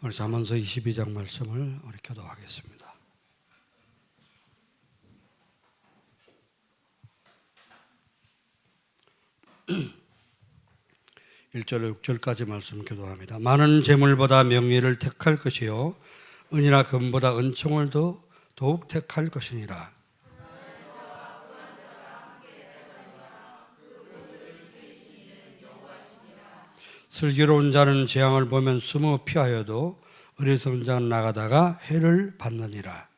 우리 잠언서 22장 말씀을 우리 교도하겠습니다. 1절 6절까지 말씀 교도합니다. 많은 재물보다 명예를 택할 것이요 은이나 금보다 은총을 더욱 택할 것이니라. 슬기로운 자는 재앙을 보면 숨어 피하여도 어리석은 자는 나가다가 해를 받느니라.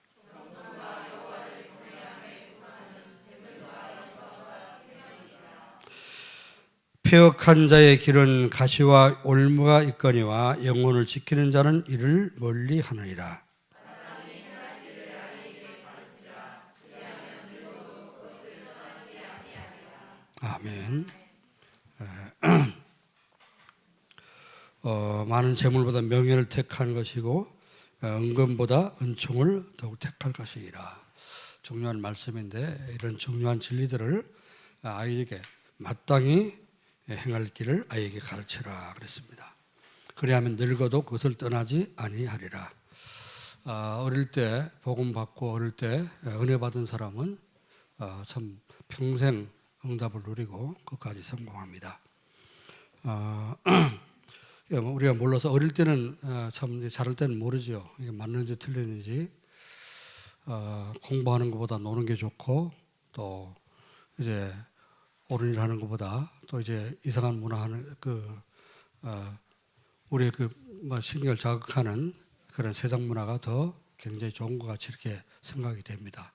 패역한 자의 길은 가시와 올무가 있거니와 영혼을 지키는 자는 이를 멀리 하느니라. 아멘. 많은 재물보다 명예를 택하는 것이고 은금보다 은총을 더욱 택할 것이라. 중요한 말씀인데 이런 중요한 진리들을 아이에게 마땅히 행할 길을 아이에게 가르치라 그랬습니다. 그리하면 늙어도 그것을 떠나지 아니하리라. 어릴 때 복음 받고 어릴 때 은혜 받은 사람은 참 평생 응답을 누리고 끝까지 성공합니다. 우리가 몰라서 어릴 때는 참 자랄 때는 모르죠. 이게 맞는지 틀리는지. 공부하는 것보다 노는 게 좋고 또 이제 옳은 일 하는 것보다 또 이제 이상한 문화하는 우리의 신경을 자극하는 그런 세상 문화가 더 굉장히 좋은 것 같이 이렇게 생각이 됩니다.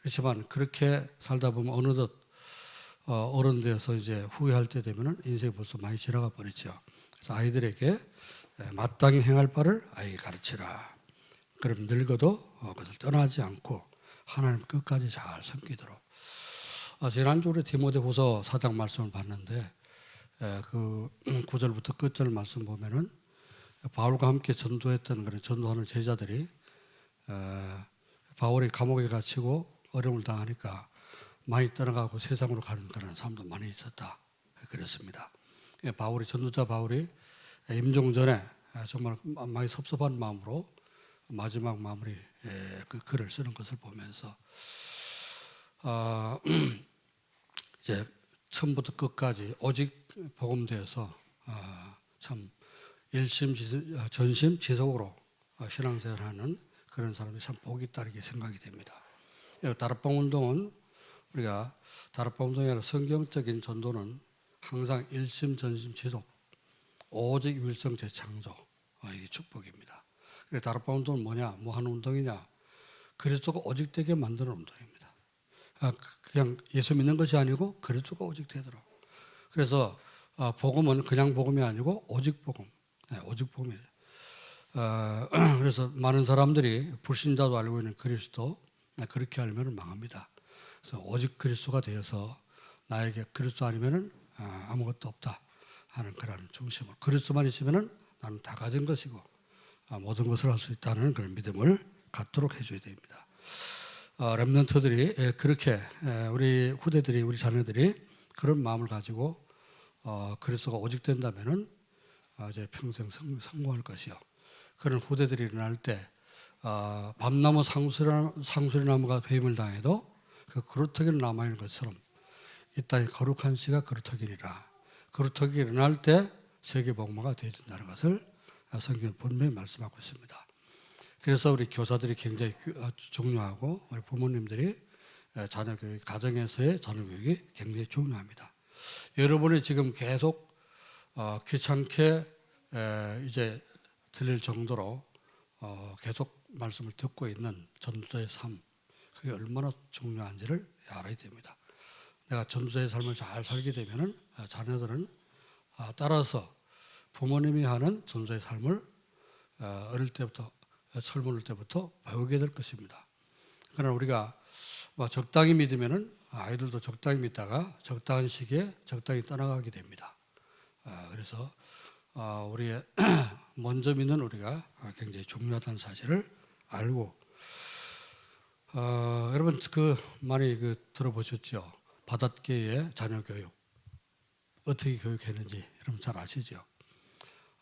그렇지만 그렇게 살다 보면 어느덧 어른 되어서 이제 후회할 때 되면은 인생이 벌써 많이 지나가 버리죠. 그래서 아이들에게 마땅히 행할 바를 아이에게 가르치라. 그럼 늙어도 그것을 떠나지 않고 하나님 끝까지 잘 섬기도록. 지난주 우리 디모데후서 4장 말씀을 봤는데 그 9절부터 끝절 말씀 보면은 바울과 함께 전도했던 그런 전도하는 제자들이 바울이 감옥에 갇히고 어려움을 당하니까 많이 떠나가고 세상으로 가는 그런 사람도 많이 있었다. 그랬습니다. 전도자 바울이 임종 전에 정말 많이 섭섭한 마음으로 마지막 마무리 그 글을 쓰는 것을 보면서 이제 처음부터 끝까지 오직 복음되어서 참 전심 지속으로 신앙생활하는 그런 사람이 참 복이 있다 이렇게 생각이 됩니다. 다락방 운동은 우리가 다락방 운동이 아니라 성경적인 전도는 항상 일심 전심 지속 오직 유일성 재창조 이게 축복입니다. 그래서 다락방 운동은 뭐냐? 뭐 하는 운동이냐? 그리스도가 오직 되게 만드는 운동입니다. 그냥 예수 믿는 것이 아니고 그리스도가 오직 되도록. 그래서 복음은 그냥 복음이 아니고 오직 복음. 오직 복음이에요. 그래서 많은 사람들이 불신자도 알고 있는 그리스도 그렇게 알면 망합니다. 그래서 오직 그리스도가 되어서 나에게 그리스도 아니면은 아무것도 없다 하는 그런 중심을 그리스도만 있으면은 나는 다 가진 것이고 모든 것을 할 수 있다는 그런 믿음을 갖도록 해줘야 됩니다. 렘넌트들이 그렇게 우리 후대들이 우리 자녀들이 그런 마음을 가지고 그리스도가 오직 된다면은 이제 평생 성공할 것이요. 그런 후대들이 일어날 때 밤나무 상수리나무가 배임을 당해도 그 그루터기는 남아있는 것처럼 이 땅의 거룩한 씨가 그루터기니라. 그루터기 일어날 때 세계복음화가 되어야 된다는 것을 성경은 분명히 말씀하고 있습니다. 그래서 우리 교사들이 굉장히 중요하고 우리 부모님들이 자녀 교육, 가정에서의 자녀 교육이 굉장히 중요합니다. 여러분이 지금 계속 귀찮게 이제 들릴 정도로 계속 말씀을 듣고 있는 전도자의 삶, 그게 얼마나 중요한지를 알아야 됩니다. 내가 전도자의 삶을 잘 살게 되면은 자녀들은 따라서 부모님이 하는 전도자의 삶을 어릴 때부터 철문을 때부터 배우게 될 것입니다. 그러나 우리가 적당히 믿으면은 아이들도 적당히 믿다가 적당한 시기에 적당히 떠나가게 됩니다. 그래서 우리의 먼저 믿는 우리가 굉장히 중요하다는 사실을 알고 여러분 많이 들어보셨죠? 바닷개의 자녀 교육 어떻게 교육했는지 여러분 잘 아시죠?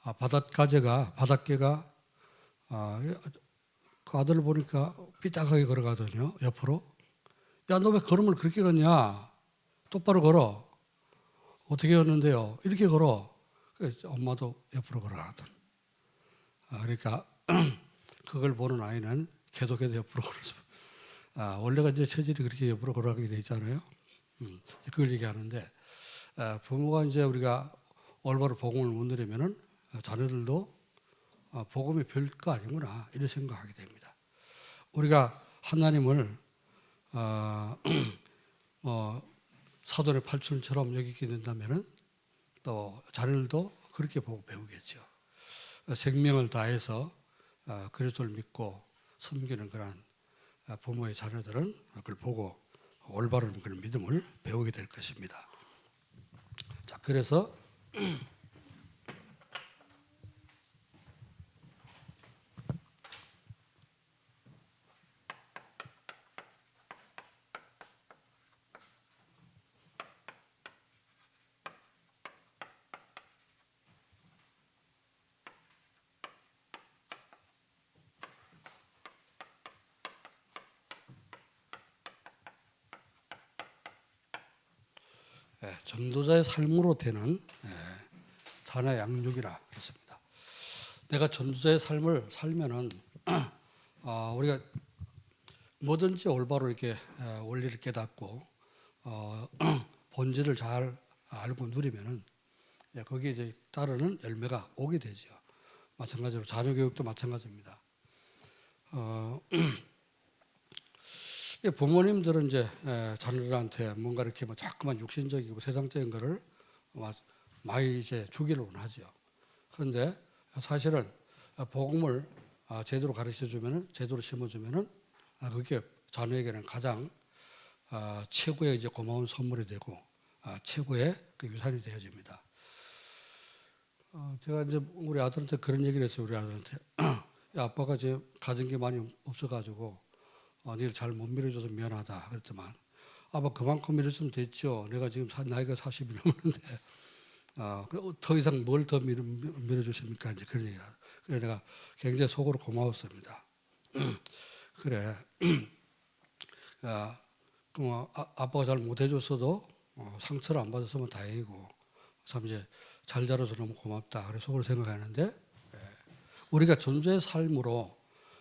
바닷개가 그 아들을 보니까 삐딱하게 걸어가더니요. 옆으로. 야, 너 왜 걸음을 그렇게 걷냐? 똑바로 걸어. 어떻게 걷는데요? 이렇게 걸어. 엄마도 옆으로 걸어가던. 그러니까 그걸 보는 아이는 걔도 옆으로 걸어서. 원래가 이제 체질이 그렇게 옆으로 걸어가게 돼 있잖아요. 그걸 얘기하는데 부모가 이제 우리가 올바로 복음을 못 누리면은 자녀들도 복음이 별거 아니구나 이런 생각하게 됩니다. 우리가 하나님을 사돈의 팔촌처럼 여기게 된다면은 또 자녀들도 그렇게 보고 배우겠죠. 생명을 다해서 그리스도를 믿고 섬기는 그런 부모의 자녀들은 그걸 보고 올바른 그런 믿음을 배우게 될 것입니다. 자, 그래서 전도자의 삶으로 되는 자녀 양육이라 그렇습니다. 내가 전도자의 삶을 살면은 우리가 뭐든지 올바로 이렇게 원리를 깨닫고 본질을 잘 알고 누리면은 거기에 이제 따르는 열매가 오게 되죠. 마찬가지로 자녀 교육도 마찬가지입니다. 부모님들은 이제 자녀들한테 뭔가 이렇게 뭐 자꾸만 육신적이고 세상적인 거를 많이 이제 주기를 원하죠. 그런데 사실은 복음을 제대로 가르쳐 주면은 제대로 심어 주면은 그게 자녀에게는 가장 최고의 이제 고마운 선물이 되고 최고의 그 유산이 되어집니다. 제가 이제 우리 아들한테 그런 얘기를 했어요. 우리 아들한테 야, 아빠가 이제 가진 게 많이 없어가지고 니를 잘 못 밀어줘서 미안하다 그랬더만 아빠 그만큼 밀었으면 됐죠. 내가 지금 나이가 40이 넘었는데 더 이상 뭘 더 밀어주십니까? 이제 그런 얘기가. 그래서 내가 굉장히 속으로 고마웠습니다. 그래. 아빠가 잘 못해줬어도 상처를 안 받았으면 다행이고 참 이제 잘 자라서 너무 고맙다. 그래서 속으로 생각하는데 우리가 존재의 삶으로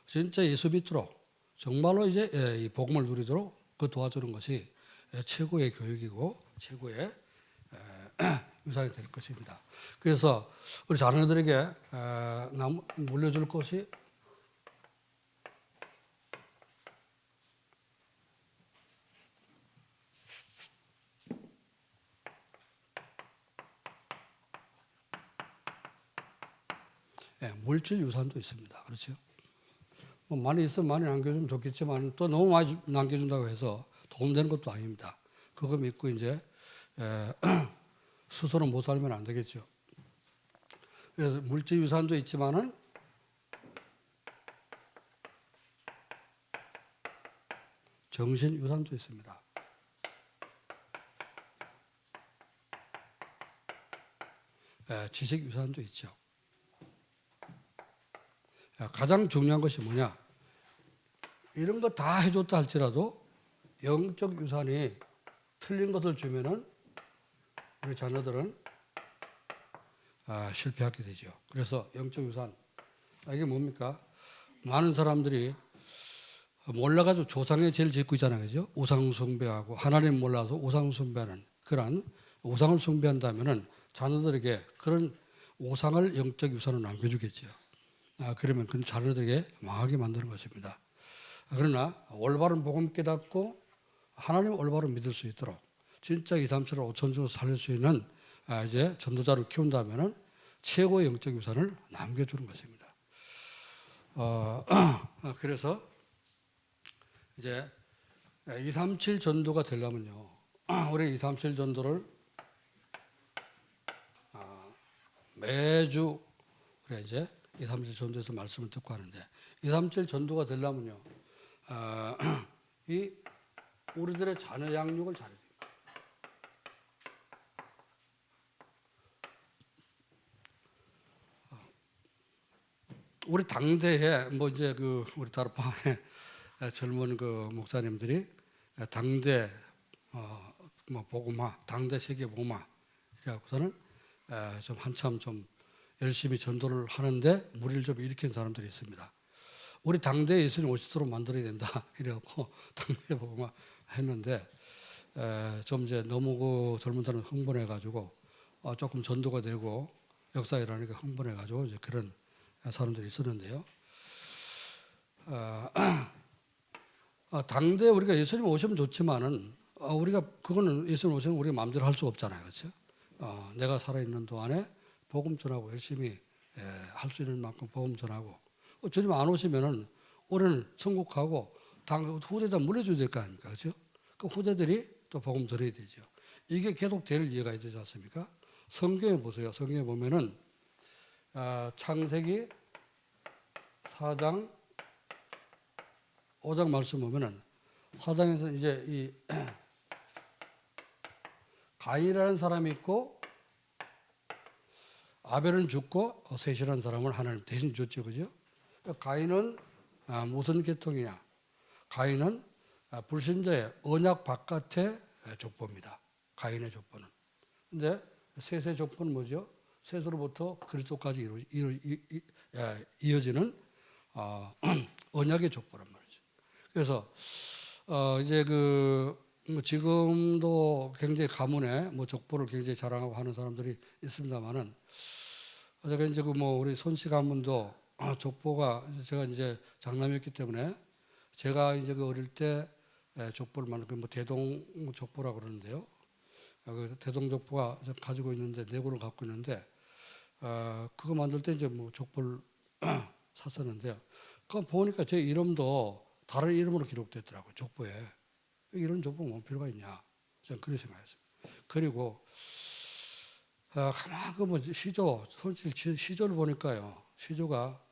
진짜 예수 믿도록 정말로 이제 이 복음을 누리도록 그 도와주는 것이 최고의 교육이고 최고의 유산이 될 것입니다. 그래서 우리 자녀들에게 물려줄 것이 물질 유산도 있습니다. 그렇죠? 뭐 많이 있으면 많이 남겨주면 좋겠지만 또 너무 많이 남겨준다고 해서 도움되는 것도 아닙니다. 그거 믿고 이제 스스로 못 살면 안 되겠죠. 그래서 물질 유산도 있지만은 정신 유산도 있습니다. 지식 유산도 있죠. 가장 중요한 것이 뭐냐? 이런 거 다 해줬다 할지라도 영적 유산이 틀린 것을 주면은 우리 자녀들은 실패하게 되죠. 그래서 영적 유산 이게 뭡니까? 많은 사람들이 몰라가지고 조상의 죄를 짓고 있잖아요, 그죠? 우상 숭배하고 하나님 몰라서 우상 숭배하는 그런 우상을 숭배한다면은 자녀들에게 그런 우상을 영적 유산으로 남겨주겠죠. 그러면 그 자녀들에게 망하게 만드는 것입니다. 그러나 올바른 복음 깨닫고 하나님 올바로 믿을 수 있도록 진짜 2, 3, 7, 5천 주 살릴 수 있는 이제 전도자로 키운다면은 최고의 영적 유산을 남겨주는 것입니다. 그래서 이제 237 전도가 되려면요, 우리 237 전도를 매주 우리가 이제 237 전도에서 말씀을 듣고 하는데 237 전도가 되려면요, 이 우리들의 자녀 양육을 잘해야 됩니다. 우리 당대에 뭐 이제 그 우리 다락방에 젊은 그 목사님들이 당대 뭐 복음화, 당대 세계 복음화 이래갖고서는 좀 한참 좀 열심히 전도를 하는데 무리를 좀 일으킨 사람들이 있습니다. 우리 당대 예수님 오시도록 만들어야 된다 이래갖고 당대 복음화 했는데 좀 이제 너무 그 젊은 사람 흥분해가지고 조금 전도가 되고 역사 일어나니까 흥분해가지고 이제 그런 사람들이 있었는데요. 당대 우리가 예수님 오시면 좋지만은 우리가 그거는 예수님 오시면 우리가 마음대로 할 수 없잖아요, 그렇죠? 내가 살아 있는 동안에 복음 전하고 열심히 할 수 있는 만큼 복음 전하고 주님 안 오시면은 올해는 천국 가고 후대다 물려줘야 될 거 아닙니까, 그렇죠? 그 후대들이 또 복음 전해야 되죠. 이게 계속 될 이해가 되지 않습니까? 성경에 보세요. 성경에 보면은 창세기 4장 5장 말씀 보면은 4장에서 이제 이 가인이라는 사람이 있고 아벨은 죽고 셋이라는 사람을 하나님 대신 줬죠, 그죠? 가인은 무슨 계통이냐? 가인은 불신자의 언약 바깥의 족보입니다. 가인의 족보는. 근데 셋의 족보는 뭐죠? 셋으로부터 그리스도까지 이어지는 언약의 족보란 말이죠. 그래서 이제 지금도 굉장히 가문에 족보를 굉장히 자랑하고 하는 사람들이 있습니다만은 제가 이제 우리 손씨 가문도 족보가 제가 이제 장남이었기 때문에 제가 이제 어릴 때 족보를 만든 대동 족보라고 그러는데요. 대동 족보가 가지고 있는데 네 권을 갖고 있는데 그거 만들 때 이제 족보를 샀었는데요. 그거 보니까 제 이름도 다른 이름으로 기록됐더라고요, 족보에. 이런 족보 뭐 필요가 있냐? 저는 그런 생각했습니다. 그리고 가만 시조, 손실 시조를 보니까요, 시조가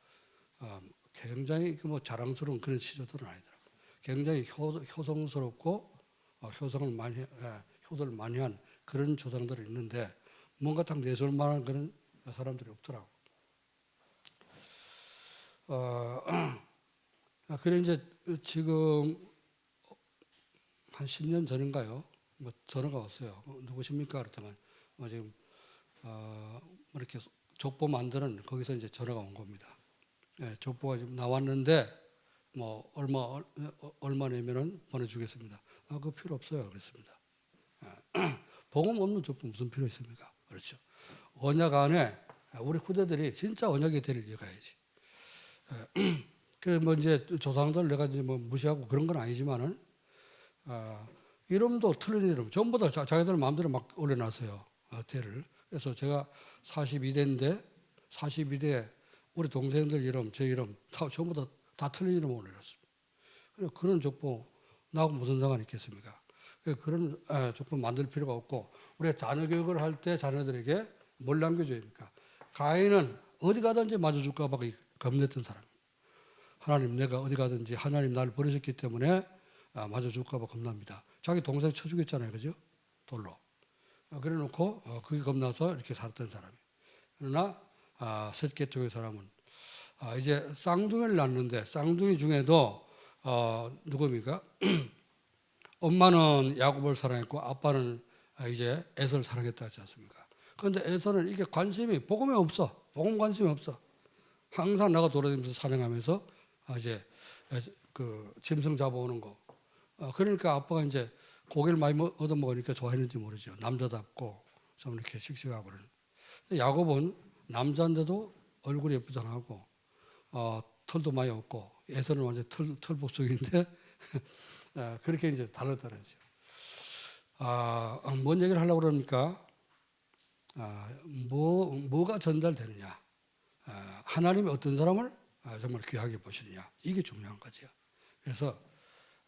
굉장히 자랑스러운 그런 시조들은 아니더라고요. 굉장히 효성스럽고 효도를 많이 한 그런 조상들이 있는데 뭔가 딱 내세울 만한 그런 사람들이 없더라고요. 그래 이제 지금 한 10년 전인가요? 전화가 왔어요. 누구십니까? 그랬더니 지금 이렇게 족보 만드는 거기서 이제 전화가 온 겁니다. 족보가 지금 나왔는데 얼마 내면은 보내주겠습니다. 그거 필요 없어요. 그랬습니다. 복음 없는 족보 무슨 필요 있습니까? 그렇죠. 언약 안에 우리 후대들이 진짜 언약의 대를 이어가야지. 그래서 이제 조상들 내가 이제 무시하고 그런 건 아니지만은 이름도 틀린 이름 전부 다 자기들 마음대로 막 올려놨어요. 대를. 그래서 제가 42대인데 42대 우리 동생들 이름, 제 이름 전부 다 틀린 이름 올려놨습니다. 그런 족보 나하고 무슨 상관이 있겠습니까? 그런 족보 만들 필요가 없고 우리가 자녀 교육을 할 때 자녀들에게 뭘 남겨줘야 됩니까? 가인은 어디 가든지 맞아줄까 봐 겁냈던 사람. 하나님 내가 어디 가든지 하나님 나를 버리셨기 때문에 맞아줄까 봐 겁납니다. 자기 동생 쳐주겠잖아요, 그죠? 돌로. 그래놓고 그게 겁나서 이렇게 살았던 사람이에요. 그러나 셋계통의 사람은 이제 쌍둥이를 낳는데 쌍둥이 중에도 누굽니까? 엄마는 야곱을 사랑했고 아빠는 이제 에서를 사랑했다 하지 않습니까? 그런데 에서는 이게 관심이 복음에 없어. 복음 관심이 없어. 항상 나가 돌아다니면서 사냥하면서 이제 그 짐승 잡아오는 거. 그러니까 아빠가 이제 고기를 많이 얻어먹으니까 좋아했는지 모르죠. 남자답고 좀 이렇게 씩씩하고 그러는. 야곱은 남자인데도 얼굴이 예쁘지 않고 털도 많이 없고 에서는 완전 털복속인데 그렇게 이제 다르더라고요. 뭔 얘기를 하려고 그러니까 뭐가 전달되느냐. 하나님이 어떤 사람을 정말 귀하게 보시느냐. 이게 중요한 거죠. 그래서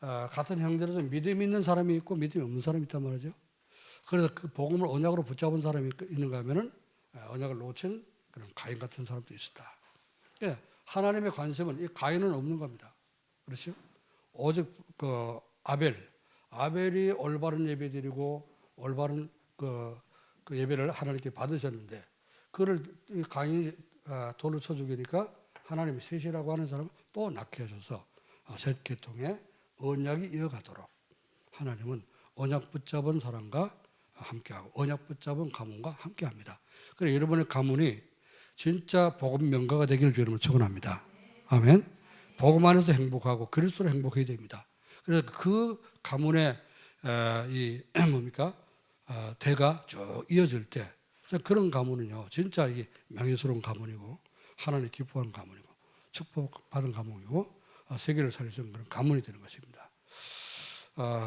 같은 형제로도 믿음 있는 사람이 있고 믿음이 없는 사람이 있단 말이죠. 그래서 그 복음을 언약으로 붙잡은 사람이 있는가 하면은 언약을 놓친 그런 가인 같은 사람도 있었다. 예, 하나님의 관심은 이 가인은 없는 겁니다. 그렇죠? 오직 그 아벨이 올바른 예배 드리고 올바른 그 예배를 하나님께 받으셨는데 그를 가인이 돌로 쳐 죽이니까 하나님이 셋이라고 하는 사람은 또 낳게 하셔서 셋 계통의 언약이 이어가도록 하나님은 언약 붙잡은 사람과 함께하고 언약 붙잡은 가문과 함께합니다. 그래서 여러분의 가문이 진짜 복음 명가가 되기를 주님은 축원합니다. 아멘. 복음 안에서 행복하고 그리스도로 행복해야 됩니다. 그래서 그 가문의 이 뭡니까 대가 쭉 이어질 때 그런 가문은요 진짜 이게 명예스러운 가문이고 하나님 기뻐하는 가문이고 축복받은 가문이고 세계를 살릴 수 있는 그런 가문이 되는 것입니다.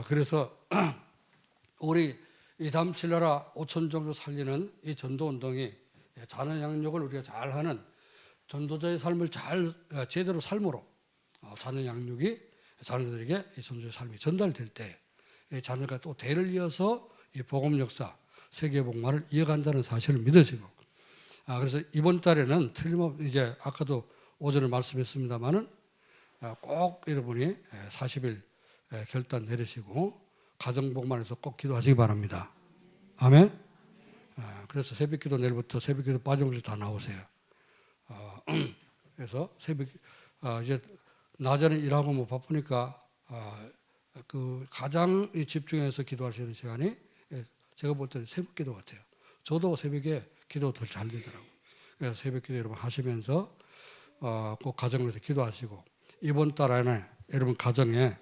그래서 우리 이담칠나라 5천 종족 살리는 이 전도운동이 자녀 양육을 우리가 잘하는 전도자의 삶을 잘 제대로 삶으로 자녀 양육이 자녀들에게 이 전도자의 삶이 전달될 때 자녀가 또 대를 이어서 이 복음 역사 세계 복음화를 이어간다는 사실을 믿으시고 그래서 이번 달에는 틀림없이 이제 아까도 오전에 말씀했습니다마는 꼭 여러분이 40일 결단 내리시고 가정복만해서 꼭 기도하시기 바랍니다. 아멘. 그래서 새벽기도 내일부터 새벽기도 빠짐없이 다 나오세요. 그래서 새벽 이제 낮에는 일하고 뭐 바쁘니까 그 가장 집중해서 기도할 수 있는 시간이 제가 볼 때는 새벽기도 같아요. 저도 새벽에 기도 더 잘 되더라고요. 그래서 새벽기도 여러분 하시면서 꼭 가정에서 기도하시고 이번 달 안에 여러분 가정에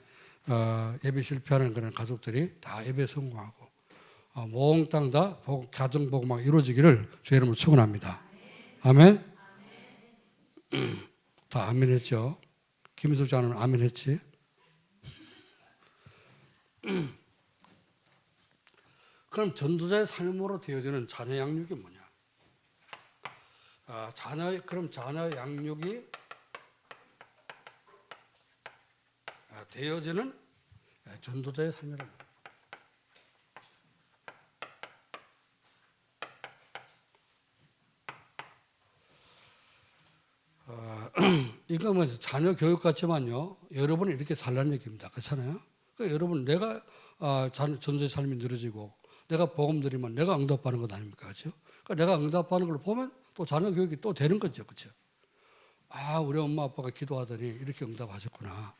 예배 실패하는 그런 가족들이 다 예배 성공하고 몽땅 다 가정 복음화가 이루어지기를 주 이름으로 축원합니다. 아멘. 다 아멘 했죠. 김희숙 장로는 아멘 했지. 그럼 전도자의 삶으로 되어지는 자녀 양육이 뭐냐? 그럼 자녀 양육이 되어지는 전도자의 삶이라는 거예요. 이거 뭐 자녀 교육 같지만요. 여러분은 이렇게 살라는 얘기입니다. 그렇잖아요. 그러니까 여러분 내가 전도자의 삶이 늘어지고 내가 복음 드리면 내가 응답하는 것 아닙니까? 그렇죠? 그러니까 내가 응답하는 걸 보면 또 자녀 교육이 또 되는 거죠. 그렇죠? 우리 엄마 아빠가 기도하더니 이렇게 응답하셨구나.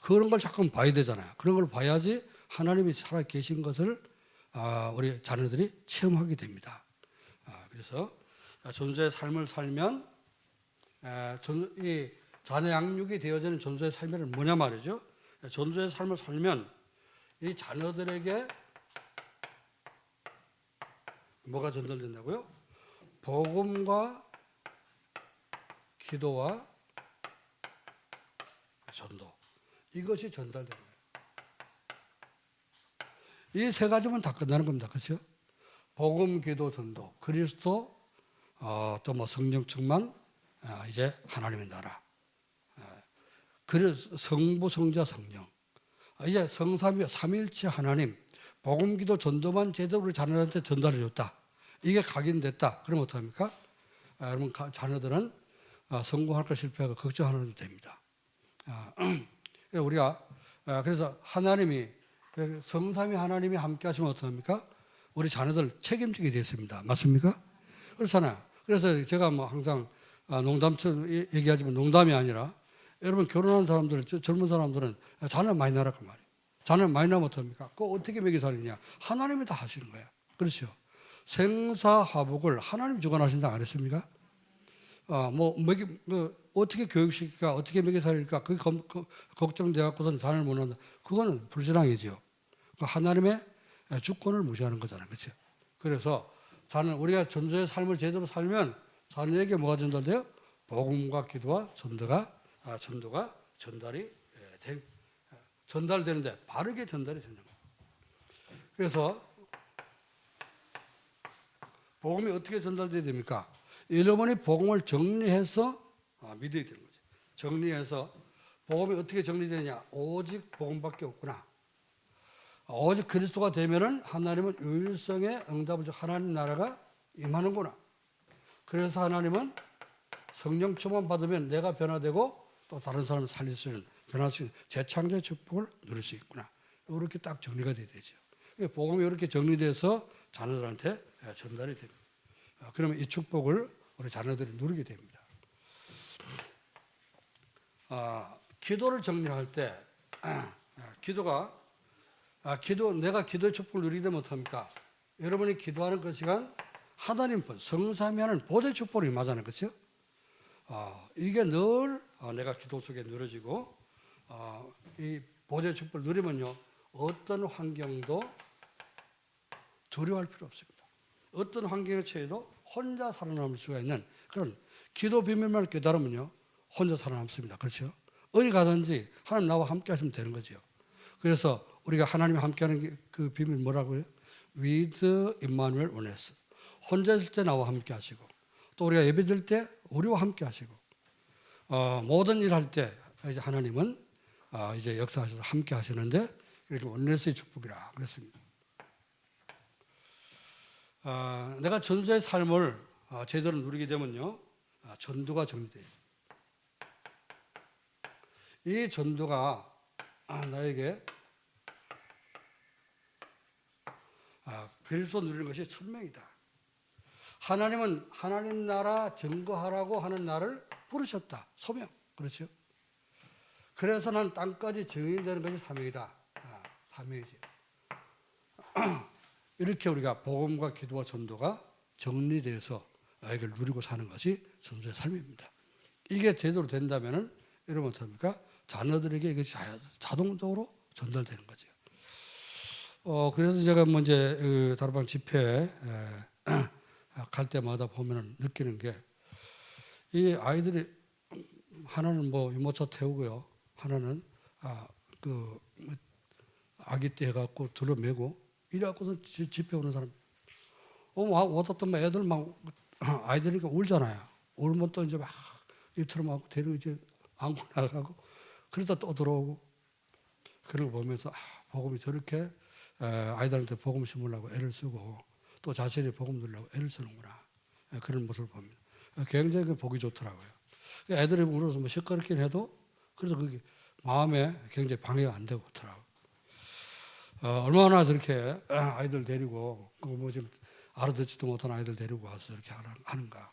그런 걸 자꾸 봐야 되잖아요. 그런 걸 봐야지 하나님이 살아 계신 것을 우리 자녀들이 체험하게 됩니다. 그래서 전도자의 삶을 살면 이 자녀 양육이 되어지는 전도자의 삶이란 뭐냐 말이죠. 전도자의 삶을 살면 이 자녀들에게 뭐가 전달된다고요? 복음과 기도와 전도. 이것이 전달되는 거예요. 이 세 가지면 다 끝나는 겁니다. 그렇죠? 복음, 기도, 전도. 그리스도, 또 뭐 성령 충만, 이제 하나님의 나라. 그래서 성부, 성자, 성령. 이제 성삼위, 삼일체 하나님. 복음, 기도, 전도만 제대로 우리 자녀들한테 전달해 줬다. 이게 각인됐다. 그러면 어떡합니까? 여러분 자녀들은 성공할까 실패할까 걱정 안 해도 됩니다. 우리가 그래서 하나님이 성삼위 하나님이 함께 하시면 어떡합니까? 우리 자녀들 책임지게 됐습니다. 맞습니까? 그렇잖아요. 그래서 제가 뭐 항상 농담처럼 얘기하지만 농담이 아니라 여러분 결혼한 사람들, 젊은 사람들은 자녀 많이 낳으라고 말이에요. 자녀 많이 낳으면 어떡합니까? 그거 어떻게 먹여 살리냐? 하나님이 다 하시는 거예요. 그렇죠? 생사화복을 하나님 주관하신다 안 했습니까? 어떻게 교육시킬까, 어떻게 먹여 살릴까, 그게 걱정돼 갖고서는 자녀를 못 낳는다. 그거는 불신앙이죠. 하나님의 주권을 무시하는 거잖아요. 그렇죠? 그래서 우리가 전도의 삶을 제대로 살면 자녀에게 뭐가 전달돼요? 복음과 기도와 전도가 전달되는데 바르게 전달이 되는 거예요. 그래서 복음이 어떻게 전달돼야 됩니까? 여러분이 복음을 정리해서 믿어야 되는 거죠. 정리해서 복음이 어떻게 정리되냐? 오직 복음밖에 없구나. 오직 그리스도가 되면은 하나님은 유일성의 응답을 줘 하나님 나라가 임하는구나. 그래서 하나님은 성령 충만 받으면 내가 변화되고 또 다른 사람을 살릴 수 있는 변화할 수 있는 재창조의 축복을 누릴 수 있구나. 이렇게 딱 정리가 돼야 되죠. 복음이 이렇게 정리돼서 자녀들한테 전달이 됩니다. 그러면 이 축복을 우리 자녀들이 누리게 됩니다. 기도를 정리할 때 내가 기도의 축복을 누리게 되면 어떡합니까? 여러분이 기도하는 그 시간 하나님 성삼위 하는 보좌의 축복을 임하잖아요. 그렇죠? 이게 늘 내가 기도 속에 누려지고 이 보좌의 축복을 누리면요 어떤 환경도 두려워할 필요 없습니다. 어떤 환경에 처해도 혼자 살아남을 수가 있는 그런 기도 비밀만을 깨달으면요 혼자 살아남습니다. 그렇죠? 어디 가든지 하나님 나와 함께 하시면 되는 거죠. 그래서 우리가 하나님과 함께하는 그 비밀 뭐라고요? With Emmanuel Oneness. 혼자 있을 때 나와 함께 하시고 또 우리가 예배 드릴 때 우리와 함께 하시고 모든 일 할 때 이제 하나님은 이제 역사하셔서 함께 하시는데 이렇게 원네스의 축복이라 그랬습니다. 내가 전도의 삶을 제대로 누리게 되면요 전도가 정리돼요. 이 전도가 나에게 그리스도 누리는 것이 천명이다. 하나님은 하나님 나라 증거하라고 하는 나를 부르셨다. 소명. 그렇죠? 그래서 나는 땅까지 증인되는 것이 사명이다. 사명이지. 이렇게 우리가 복음과 기도와 전도가 정리되어서 이걸 누리고 사는 것이 전도의 삶입니다. 이게 제대로 된다면은 여러분 어떻습니까? 자녀들에게 이것이 자동적으로 전달되는 거죠. 그래서 제가 이제 다락방 집회 갈 때마다 보면은 느끼는 게 이 아이들이 하나는 뭐 유모차 태우고요, 하나는 아기 때 해갖고 들어매고 이래갖고서 집회 오는 사람. 왔다 또 애들 막 아이들이 울잖아요. 울면 또 이제 막 입틀어 맞고 데리고 이제 안고 나가고 그러다 또 들어오고 그런 거 보면서 복음이 저렇게 아이들한테 복음 심으려고 애를 쓰고 또 자신이 복음 누리려고 애를 쓰는구나. 그런 모습을 봅니다. 굉장히 보기 좋더라고요. 애들이 울어서 뭐 시끄럽긴 해도 그래서 그게 마음에 굉장히 방해가 안 되고 그렇더라고요. 얼마나 저렇게 아이들 데리고 뭐 지금 알아듣지도 못한 아이들 데리고 와서 이렇게 하는가.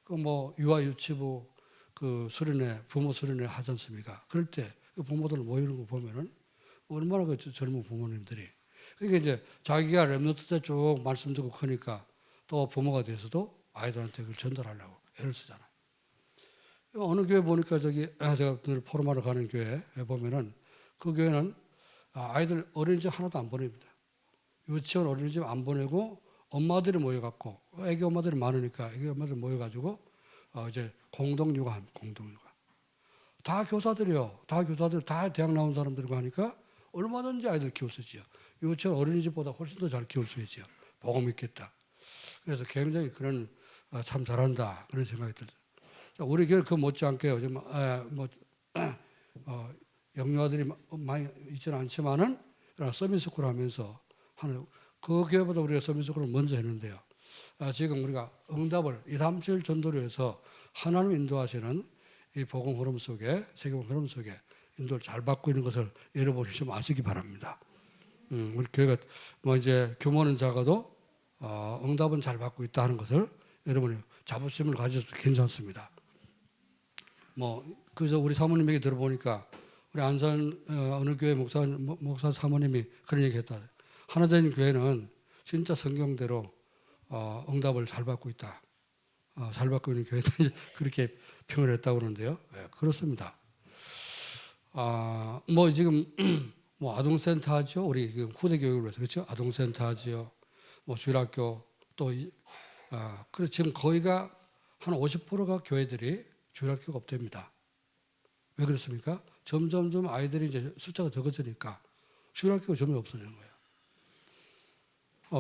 그 뭐 유아 유치부 그 수련회 부모 수련회 하지 않습니까? 그럴 때 그 부모들 모이는 거 보면은 얼마나 그 젊은 부모님들이 그러니까 이제 자기가 랩노트 때 쭉 말씀 듣고 크니까 또 부모가 돼서도 아이들한테 그걸 전달하려고 애를 쓰잖아요. 어느 교회 보니까 제가 늘 포럼하러 가는 교회 보면은 그 교회는 아이들 어린이집 하나도 안 보냅니다. 유치원 어린이집 안 보내고 엄마들이 모여갖고 애기 엄마들이 많으니까 애기 엄마들 모여가지고 이제 공동육아. 다 교사들이요. 다 교사들 다 대학 나온 사람들이고 하니까 얼마든지 아이들 키울 수 있지요. 유치원 어린이집보다 훨씬 더 잘 키울 수 있지요. 복음 있겠다. 그래서 굉장히 그런 참 잘한다 그런 생각이 들죠. 우리 교회 그 못지않게요. 영유아들이 많이 있지는 않지만은 서밋스쿨 하면서 하는 그 교회보다 우리가 서밋스쿨을 먼저 했는데요. 지금 우리가 응답을 237 전도로 해서 하나님 인도하시는 이 복음 흐름 속에 세계복음 흐름 속에 인도를 잘 받고 있는 것을 여러분이 좀 아시기 바랍니다. 우리 교회가 뭐 이제 규모는 작아도 응답은 잘 받고 있다 하는 것을 여러분이 자부심을 가져도 괜찮습니다. 그래서 우리 사모님에게 들어보니까 우리 안산 어느 교회 목사 사모님이 그런 얘기 했다. 하나된 교회는 진짜 성경대로 응답을 잘 받고 있다. 잘 받고 있는 교회다. 그렇게 평을 했다고 그러는데요. 네, 그렇습니다. 지금 아동센터 하죠. 우리 후대 교육을 위해서 그렇죠. 아동센터 하죠. 주일학교 또 그래서 지금 거의가 한 50%가 교회들이 주일학교가 없답니다. 왜 그렇습니까? 점점 아이들이 이제 숫자가 적어지니까 주일학교가 점점 없어지는 거예요.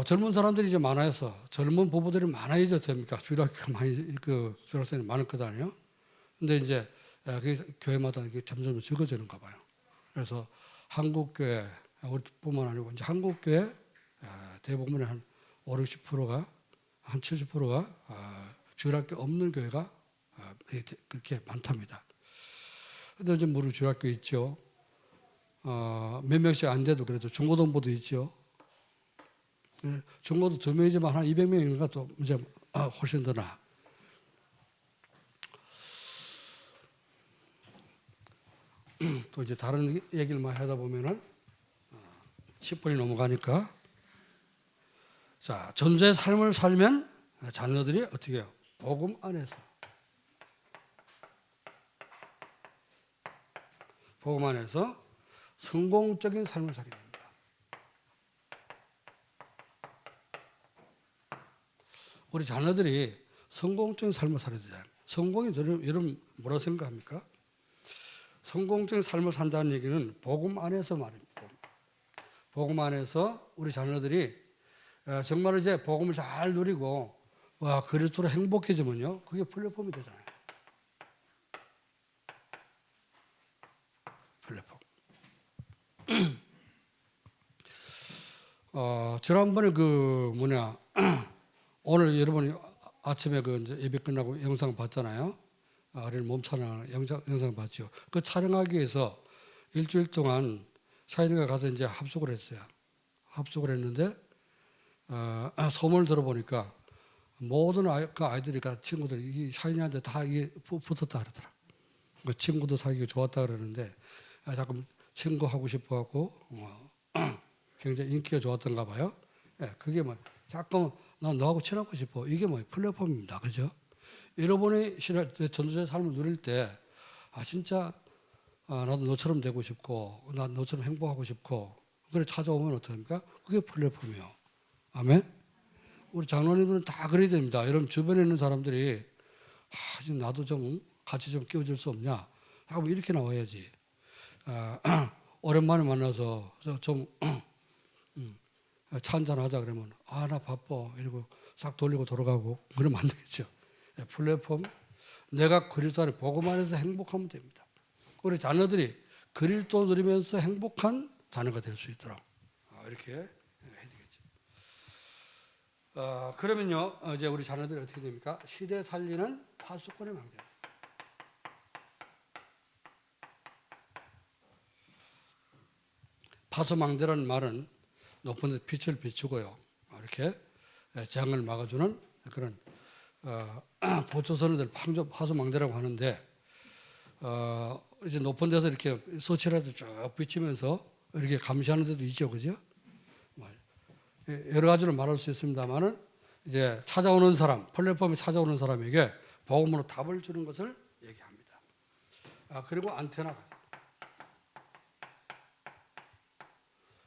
젊은 사람들이 이제 많아서 젊은 부부들이 많아야죠 됩니까? 주일학교가 많이 주일학생이 많을 거잖아요. 근데 이제 교회마다 점점 적어지는가 봐요. 그래서 한국교회 우리뿐만 아니고 이제 한국교회 대부분의 한 5, 60%가 한 70%가 주일학교 없는 교회가 그렇게 많답니다. 근데 이제 무료 주일학교 있죠. 몇 명씩 안 돼도 그래도 중고등부도 있죠. 중고도 2명이지만 한 200명인가 또 이제 훨씬 더 나아. 또 이제 다른 얘기를 막 하다 보면은 10분이 넘어가니까 자, 전도의 삶을 살면 자녀들이 어떻게 해요? 복음 안에서 성공적인 삶을 살게 됩니다. 우리 자녀들이 성공적인 삶을 살아야 되잖아요. 성공이 여러분 뭐라 생각합니까? 성공적인 삶을 산다는 얘기는 복음 안에서 말입니다. 복음 안에서 우리 자녀들이 정말 이제 복음을 잘 누리고 그리스도로 행복해지면요, 그게 플랫폼이 되잖아요. 플랫폼. 지난번에 오늘 여러분이 아침에 이제 예배 끝나고 영상 봤잖아요. 어린 몸 촬영 영상 봤죠. 그 촬영하기 위해서 일주일 동안 샤이니가 가서 이제 합숙을 했어요. 합숙을 했는데 소문을 들어보니까 모든 아이들이 친구들이 이 샤이니한테 다 이게 붙었다 그러더라. 그 친구도 사귀고 좋았다 그러는데 자꾸 친구 하고 싶어하고 굉장히 인기가 좋았던가 봐요. 그게 뭐 자꾸 난 너하고 친하고 싶어. 이게 뭐 플랫폼입니다. 그죠? 여러분이 전도자의 삶을 누릴 때 진짜 나도 너처럼 되고 싶고 난 너처럼 행복하고 싶고 그래 찾아오면 어떡합니까? 그게 플랫폼이에요. 아멘? 우리 장로님들은 다 그래야 됩니다. 여러분 주변에 있는 사람들이 나도 좀 같이 좀 끼워줄 수 없냐? 하고 이렇게 나와야지. 오랜만에 만나서 좀 차 한잔 하자 그러면 나 바빠 이러고 싹 돌리고 돌아가고 그러면 안 되겠죠. 플랫폼 내가 그리스도 안에 복음 안에서 행복하면 됩니다. 우리 자녀들이 그리스도 누리면서 행복한 자녀가 될 수 있도록 이렇게 해야 되겠죠. 그러면요 이제 우리 자녀들이 어떻게 됩니까? 시대 살리는 파수꾼의 망대. 파수망대라는 말은 높은 데 빛을 비추고요. 이렇게 재앙을 막아주는 그런 보초선을 파수망대라고 하는데 이제 높은 데서 이렇게 서치라도 쭉 비치면서 이렇게 감시하는 데도 있죠, 그죠? 여러 가지로 말할 수 있습니다만은 이제 찾아오는 사람, 플랫폼에 찾아오는 사람에게 복음으로 답을 주는 것을 얘기합니다. 그리고 안테나가.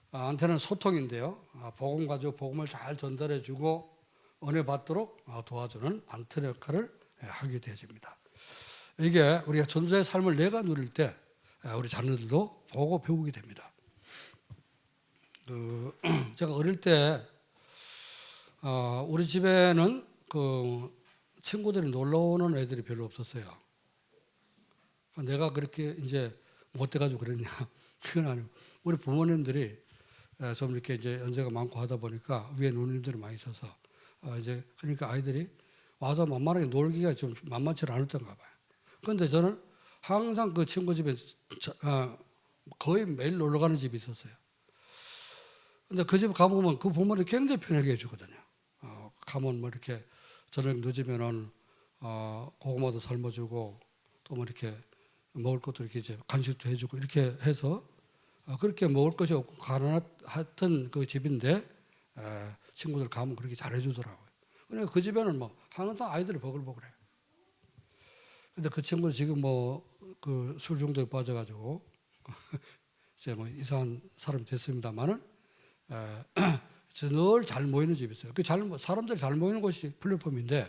안테나는 소통인데요. 복음 가지고 복음을 잘 전달해주고 은혜 받도록 도와주는 안테나 역할을 하게 되어집니다. 이게 우리가 전도자의 삶을 내가 누릴 때 우리 자녀들도 보고 배우게 됩니다. 제가 어릴 때 우리 집에는 친구들이 놀러 오는 애들이 별로 없었어요. 내가 그렇게 이제 못돼가지고 그랬냐? 그건 아니고 우리 부모님들이 좀 이렇게 이제 연세가 많고 하다 보니까 위에 누님들이 많이 있어서 이제 그러니까 아이들이 와서 만만하게 놀기가 좀 만만치 않았던가 봐요. 그런데 저는 항상 그 친구 집에 거의 매일 놀러 가는 집이 있었어요. 근데 그 집 가보면 그 부모들이 굉장히 편하게 해주거든요. 가면 뭐 이렇게 저녁 늦으면은 고구마도 삶아주고 또 뭐 이렇게 먹을 것도 이렇게 이제 간식도 해주고 이렇게 해서 그렇게 먹을 것이 없고 가난했던 그 집인데 친구들 가면 그렇게 잘해주더라고요. 그러니까 그 집에는 뭐 항상 아이들이 버글버글해요. 근데 그 친구는 지금 그 술 중독에 빠져가지고 이제 뭐 이상한 사람이 됐습니다만은 늘 잘 모이는 집이 있어요. 사람들이 잘 모이는 곳이 플랫폼인데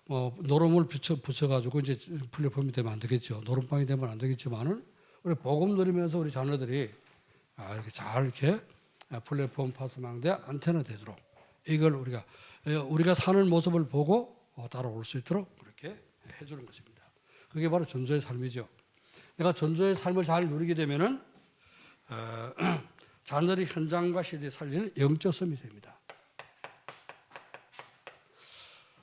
노름을 붙여가지고 이제 플랫폼이 되면 안 되겠죠. 노름방이 되면 안 되겠지만은 우리 복음 누리면서 우리 자녀들이 이렇게 잘 이렇게 플랫폼 파수망대 안테나 되도록 이걸 우리가 사는 모습을 보고 따라올 수 있도록 그렇게 해주는 것입니다. 그게 바로 전도의 삶이죠. 내가 전도의 삶을 잘 누리게 되면은 자녀들이 현장과 시대에 살리는 영적 섬이 됩니다.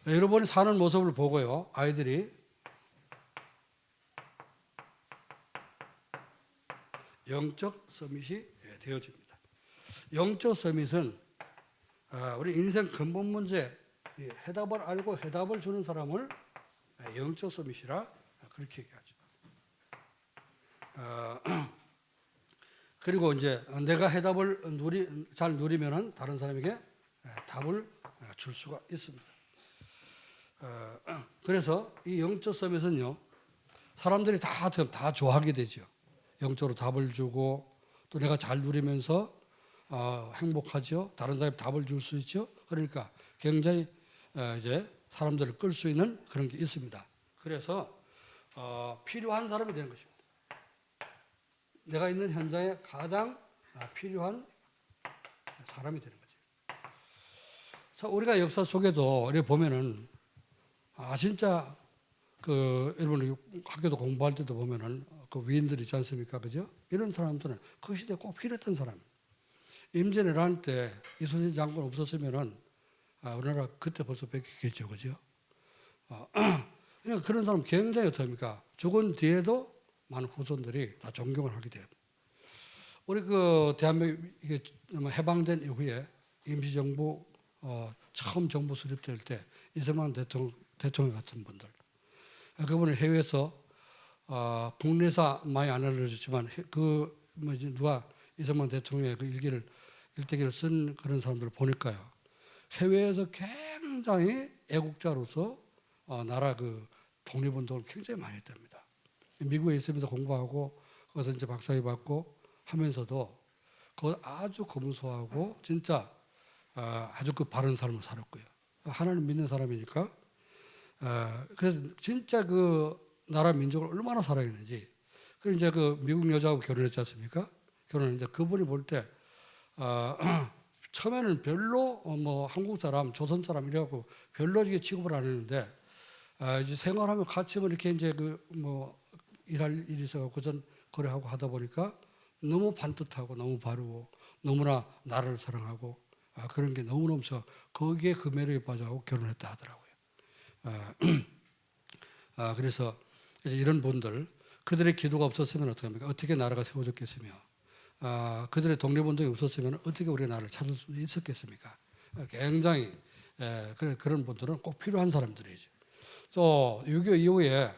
여러분이 사는 모습을 보고요, 아이들이 영적 서밋이 되어집니다. 영적 서밋은 우리 인생 근본 문제 해답을 알고 해답을 주는 사람을 영적 서밋이라 그렇게 얘기하죠. 그리고 이제 내가 해답을 잘 누리면은 다른 사람에게 답을 줄 수가 있습니다. 그래서 이 영적 서밋은요, 사람들이 다 좋아하게 되죠. 영적으로 답을 주고 또 내가 잘 누리면서 행복하죠. 다른 사람이 답을 줄 수 있죠. 그러니까 굉장히 이제 사람들을 끌 수 있는 그런 게 있습니다. 그래서 필요한 사람이 되는 것입니다. 내가 있는 현장에 가장 필요한 사람이 되는 거죠. 자, 우리가 역사 속에도 이렇게 보면은 진짜 여러분 학교도 공부할 때도 보면은 그 위인들 있지 않습니까, 그죠? 이런 사람들은 그 시대에 꼭 필요했던 사람. 임진왜란 때 이순신 장군 없었으면은 우리나라 그때 벌써 뺏기겠죠, 그죠? 그러니까 그런 사람 굉장히 어떻습니까? 죽은 뒤에도 많은 후손들이 다 존경을 하게 돼요. 우리 대한민국 이게 해방된 이후에 임시정부 처음 정부 수립될 때 이승만 대통령 같은 분들, 그분은 해외에서 국내에서 많이 안 알려졌지만 누가 이승만 대통령의 그 일대기를 쓴 그런 사람들을 보니까요, 해외에서 굉장히 애국자로서 나라 독립운동을 굉장히 많이 했답니다. 미국에 있으면서 공부하고 거기서 이제 박사학위 받고 하면서도 그걸 아주 검소하고 진짜 아주 바른 삶을 살았고요. 하나님 믿는 사람이니까 그래서 진짜 나라 민족을 얼마나 사랑했는지. 그래서 이제 미국 여자하고 결혼했지 않습니까? 결혼했는데 그분이 볼 때 처음에는 별로 한국 사람, 조선 사람 이래갖고 별로 이게 취급을 안 했는데 이제 생활하면 같이 이렇게 이제 일할 일이 있어갖고 전 거래하고 하다 보니까 너무 반듯하고 너무 바르고 너무나 나라를 사랑하고 그런 게 너무 넘쳐 거기에 그 매력에 빠져갖고 결혼했다 하더라고요. 그래서 이런 분들, 그들의 기도가 없었으면 어떡합니까? 어떻게 나라가 세워졌겠으며, 그들의 독립운동이 없었으면 어떻게 우리가 나라를 찾을 수 있었겠습니까? 굉장히 그런 분들은 꼭 필요한 사람들이죠. 또 6.25 이후에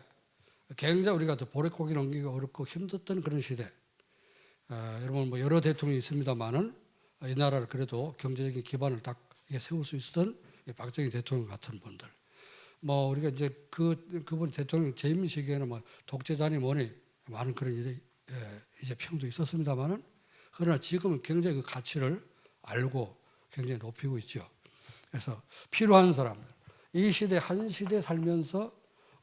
굉장히 우리가 또 보릿고기 넘기기 어렵고 힘들었던 그런 시대. 여러분 여러 대통령이 있습니다만은 이 나라를 그래도 경제적인 기반을 딱 세울 수 있었던 박정희 대통령 같은 분들. 우리가 이제 그분 대통령 재임 시기에는 독재자니 뭐니 많은 그런 일이 이제 평도 있었습니다만은, 그러나 지금은 굉장히 그 가치를 알고 굉장히 높이고 있죠. 그래서 필요한 사람들, 이 시대 한 시대 살면서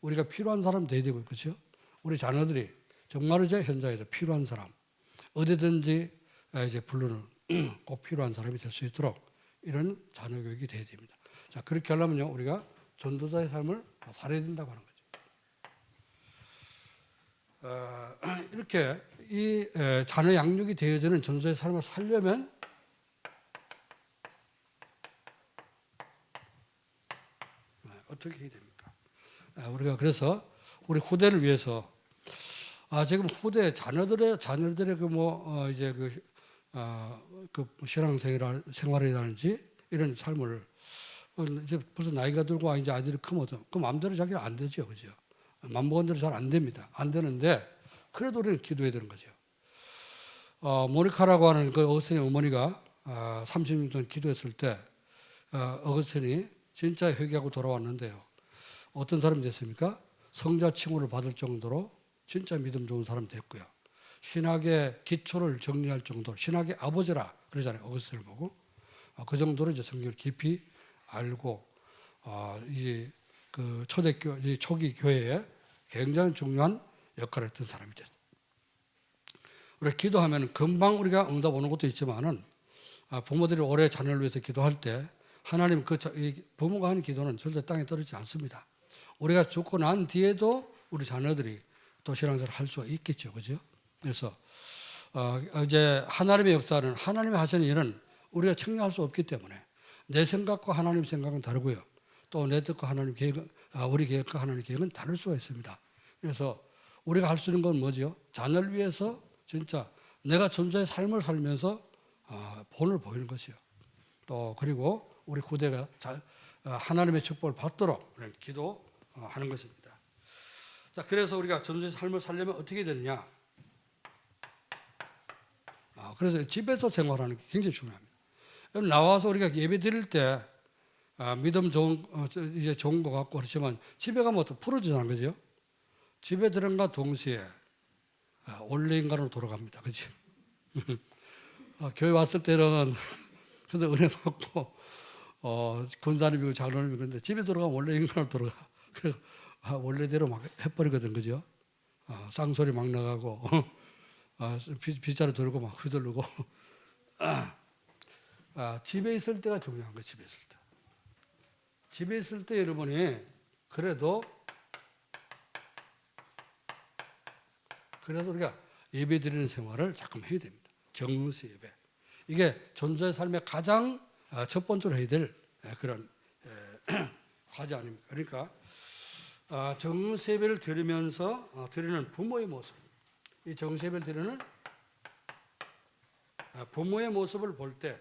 우리가 필요한 사람 돼야 되고, 그렇죠? 우리 자녀들이 정말로 제 현장에서 필요한 사람, 어디든지 이제 부르는 꼭 필요한 사람이 될 수 있도록 이런 자녀 교육이 돼야 됩니다. 자, 그렇게 하려면요, 우리가 전도자의 삶을 살아야 된다고 하는 거죠. 이렇게 이 자녀 양육이 되어지는 전도자의 삶을 살려면 어떻게 해야 됩니까? 우리가 그래서 우리 후대를 위해서 지금 후대 자녀들의 이제 신앙생활이라든지 이런 삶을 이제 벌써 나이가 들고 이제 아이들이 크면 그 마음대로 자기가 안 되죠, 그죠? 맘먹은 대로 잘 안 됩니다. 안 되는데 그래도 우리는 기도해야 되는 거죠. 모니카라고 하는 그 어거스틴의 어머니가 30년 동안 기도했을 때 어거스틴이 진짜 회개하고 돌아왔는데요. 어떤 사람이 됐습니까? 성자 칭호를 받을 정도로 진짜 믿음 좋은 사람이 됐고요. 신학의 기초를 정리할 정도로 신학의 아버지라 그러잖아요. 어거스틴을 보고 그 정도로 이제 성경을 깊이 알고 이제 초기 교회에 굉장히 중요한 역할을 했던 사람이 됐어요. 우리가 기도하면 금방 우리가 응답 오는 것도 있지만은 부모들이 오래 자녀를 위해서 기도할 때 하나님 부모가 하는 기도는 절대 땅에 떨어지지 않습니다. 우리가 죽고 난 뒤에도 우리 자녀들이 또 신앙생활을 할 수가 있겠죠, 그죠? 그래서 이제 하나님의 역사는 하나님이 하시는 일은 우리가 측량할 수 없기 때문에 내 생각과 하나님 생각은 다르고요. 또 내 뜻과 하나님 계획은 우리 계획과 하나님 계획은 다를 수가 있습니다. 그래서 우리가 할 수 있는 건 뭐죠? 자녀를 위해서 진짜 내가 전자의 삶을 살면서 본을 보이는 것이요. 또 그리고 우리 후대가 하나님의 축복을 받도록 기도하는 것입니다. 자, 그래서 우리가 전자의 삶을 살려면 어떻게 되느냐? 그래서 집에서 생활하는 게 굉장히 중요합니다. 나와서 우리가 예배 드릴 때 믿음 좋은 이제 좋은 것 같고 그렇지만 집에 가면 또 풀어지잖아요, 그죠? 집에 들어간과 동시에 원래 인간으로 돌아갑니다, 그렇지? 교회 왔을 때는 그래서 은혜 받고 군사님이고 장로님이고 그런데 집에 들어가면 원래 인간으로 돌아가. 그래서 원래대로 막 해버리거든, 그죠? 쌍소리 막 나가고 빗자루 들고 막 휘두르고 집에 있을 때가 중요한 거예요. 집에 있을 때. 집에 있을 때 여러분이 그래도 우리가 예배 드리는 생활을 잠깐 해야 됩니다. 정시 예배. 이게 전도의 삶의 가장 첫 번째로 해야 될 그런 과제 아닙니까? 그러니까 정시 예배를 드리면서 드리는 부모의 모습. 이 정시 예배를 드리는 부모의 모습을 볼 때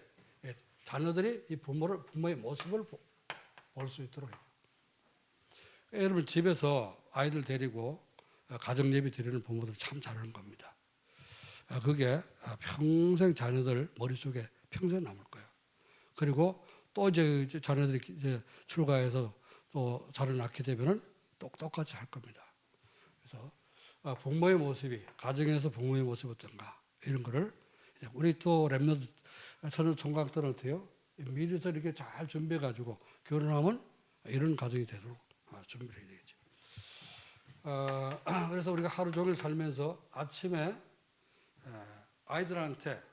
자녀들이 이 부모의 모습을 볼 수 있도록 해요. 여러분 집에서 아이들 데리고 가정 예배 드리는 부모들 참 잘하는 겁니다. 그게 평생 자녀들 머릿속에 평생 남을 거예요. 그리고 또 이제 자녀들이 이제 출가해서 또 자녀를 낳게 되면은 똑같이 할 겁니다. 그래서 부모의 모습이 가정에서 부모의 모습이 어떤가 이런 거를 우리 또 렘넌트 선교 총각들은 어때요? 미리서 이렇게 잘 준비해 가지고 결혼하면 이런 가정이 되도록 준비를 해야 되겠죠. 그래서 우리가 하루 종일 살면서 아침에 아이들한테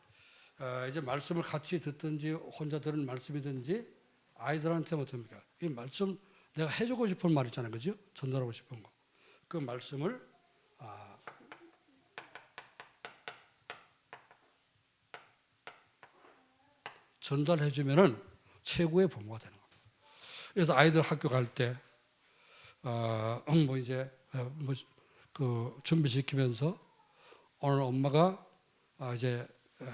이제 말씀을 같이 듣든지 혼자 들은 말씀이든지 아이들한테 어떻습니까? 이 말씀 내가 해주고 싶은 말 있잖아요, 그죠? 전달하고 싶은 거. 그 말씀을 전달해주면은 최고의 부모가 되는 겁니다. 그래서 아이들 학교 갈 때, 준비시키면서 오늘 엄마가 이제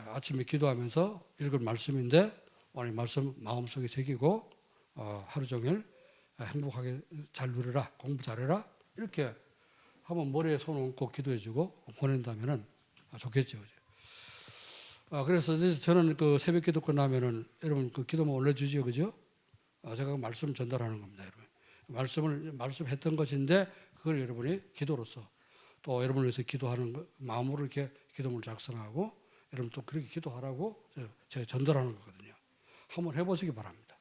아침에 기도하면서 읽은 말씀인데 오늘 말씀 마음속에 새기고 하루 종일 행복하게 잘 누려라, 공부 잘해라 이렇게 한번 머리에 손 얹고 기도해주고 보낸다면은 좋겠죠. 그래서 저는 그 새벽 기도 끝나면은 여러분 그 기도만 올려주지요, 그죠? 제가 말씀 전달하는 겁니다, 여러분. 말씀했던 것인데 그걸 여러분이 기도로서 또 여러분을 위해서 기도하는 마음으로 이렇게 기도문을 작성하고 여러분 또 그렇게 기도하라고 제가 전달하는 거거든요. 한번 해보시기 바랍니다.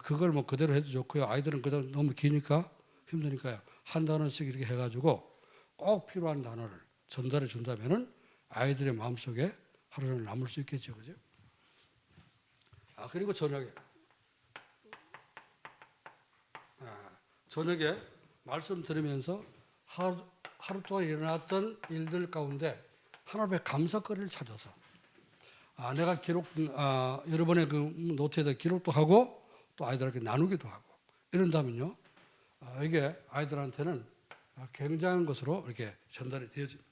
그걸 뭐 그대로 해도 좋고요. 아이들은 그대로 너무 기니까 힘드니까요. 한 단어씩 이렇게 해가지고 꼭 필요한 단어를 전달해 준다면은 아이들의 마음속에 하루 종일 남을 수 있겠죠, 그죠? 그리고 저녁에 말씀 들으면서 하루 동안 일어났던 일들 가운데 하나님의 감사거리를 찾아서 내가 여러분의 그 노트에다 기록도 하고 또 아이들에게 나누기도 하고 이런다면요, 이게 아이들한테는 굉장한 것으로 이렇게 전달이 되어집니다.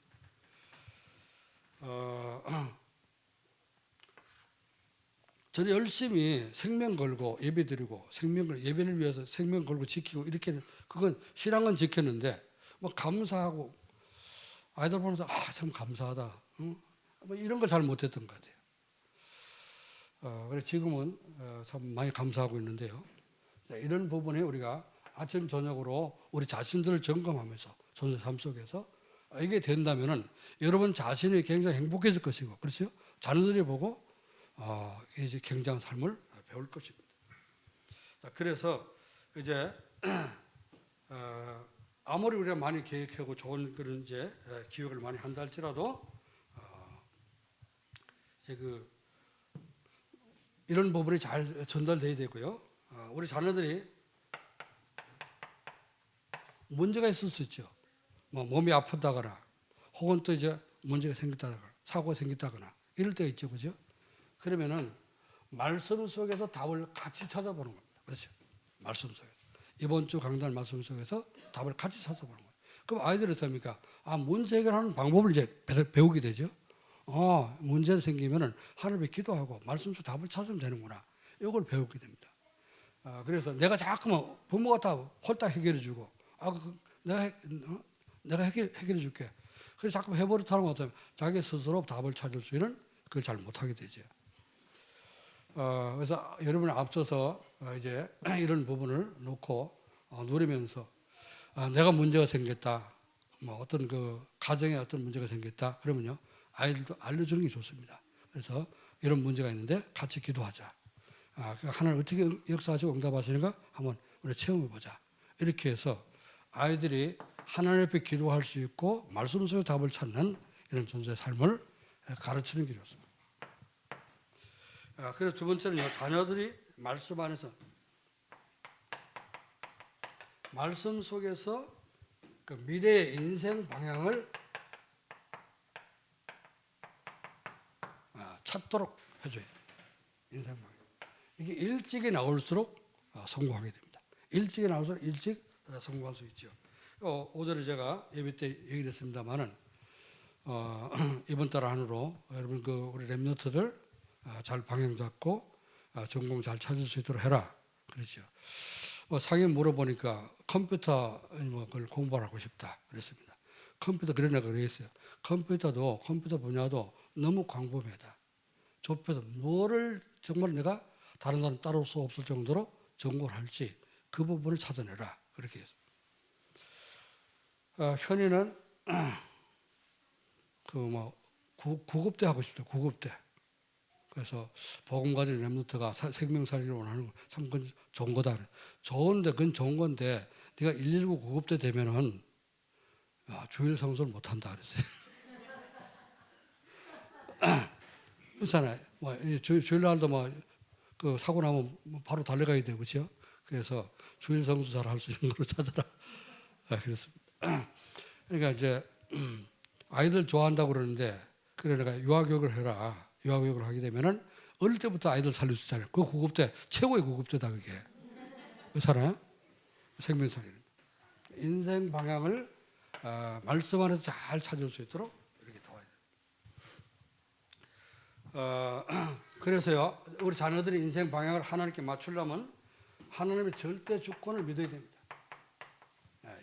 저는 열심히 생명 걸고 예배 드리고 예배를 위해서 생명 걸고 지키고 이렇게 그건 신앙은 지켰는데 뭐 감사하고 아이들 보면서 참 감사하다, 뭐 이런 걸 잘 못했던 것 같아요. 그래서 지금은 참 많이 감사하고 있는데요. 이런 부분에 우리가 아침 저녁으로 우리 자신들을 점검하면서 전도 삶 속에서 이게 된다면은 여러분 자신이 굉장히 행복해질 것이고, 그렇죠? 자녀들이 보고 이제 굉장한 삶을 배울 것입니다. 그래서 이제 아무리 우리가 많이 계획하고 좋은 그런 이제 기획을 많이 한다 할지라도 이제 이런 부분이 잘 전달돼야 되고요. 우리 자녀들이 문제가 있을 수 있죠. 뭐 몸이 아프다거나 혹은 또 이제 문제가 생겼다거나 사고가 생겼다거나 이럴 때가 있죠, 그죠? 그러면은 말씀 속에서 답을 같이 찾아보는 겁니다. 그렇죠? 말씀 속에서. 이번 주 강단 말씀 속에서 답을 같이 찾아보는 거예요. 그럼 아이들이 어떻습니까? 문제 해결하는 방법을 이제 배우게 되죠. 문제가 생기면은 하나님께 기도하고 말씀 속 답을 찾으면 되는구나. 이걸 배우게 됩니다. 그래서 내가 자꾸만 부모가 다 홀딱 해결해 주고, 내가 해결해 줄게. 그래서 자꾸 해버릇하는 것 같으면 자기 스스로 답을 찾을 수 있는 그걸 잘 못하게 되죠. 그래서 여러분이 앞서서 이제 이런 부분을 놓고 누리면서 내가 문제가 생겼다, 뭐 어떤 그 가정에 어떤 문제가 생겼다 그러면요 아이들도 알려주는 게 좋습니다. 그래서 이런 문제가 있는데 같이 기도하자. 하나님 어떻게 역사하시고 응답하시는가 한번 우리 체험해 보자. 이렇게 해서 아이들이 하나님 앞에 기도할 수 있고 말씀 속에 답을 찾는 이런 존재의 삶을 가르치는 게 좋습니다. 그리고 두 번째는요, 자녀들이 말씀 안에서 말씀 속에서 그 미래의 인생 방향을 찾도록 해줘야 돼요. 인생 방향. 이게 일찍이 나올수록 성공하게 됩니다. 일찍이 나올수록 일찍 성공할 수 있죠. 오전에 제가 예배 때 얘기를 했습니다만은 이번 달 안으로 여러분 그 우리 랩노트들 잘 방향 잡고 전공 잘 찾을 수 있도록 해라. 그렇죠. 상임 물어보니까 컴퓨터 그걸 공부하고 싶다 그랬습니다. 컴퓨터 그런 애가 그랬어요. 컴퓨터 분야도 너무 광범위하다. 좁혀서 뭐를 정말 내가 다른 사람 따라올 수 없을 정도로 전공을 할지 그 부분을 찾아내라. 그렇게 해서 현이는 구급대 하고 싶다. 구급대. 그래서 복음 가진 렘노트가 생명 살리를 원하는 거 참 그건 좋은 거다. 좋은데 그건 좋은 건데 네가 119 구급대 되면은 주일 성수를 못 한다 그랬어요. 그렇잖아요. 주일날도 그 사고 나면 바로 달려가야 되고 그렇죠. 그래서 주일 성수 잘 할 수 있는 걸로 찾아라. 그랬습니다. 그러니까 이제 아이들 좋아한다고 그러는데 그래 내가 유아교육을 해라. 유아교육을 하게 되면은 어릴 때부터 아이들 살릴 수 있잖아요. 그 구급대 최고의 구급대다 그게. 그렇잖아요. 생명살리는 인생 방향을 말씀 안에서 잘 찾을 수 있도록 이렇게 도와야 돼요. 그래서요 우리 자녀들이 인생 방향을 하나님께 맞추려면 하나님의 절대 주권을 믿어야 됩니다.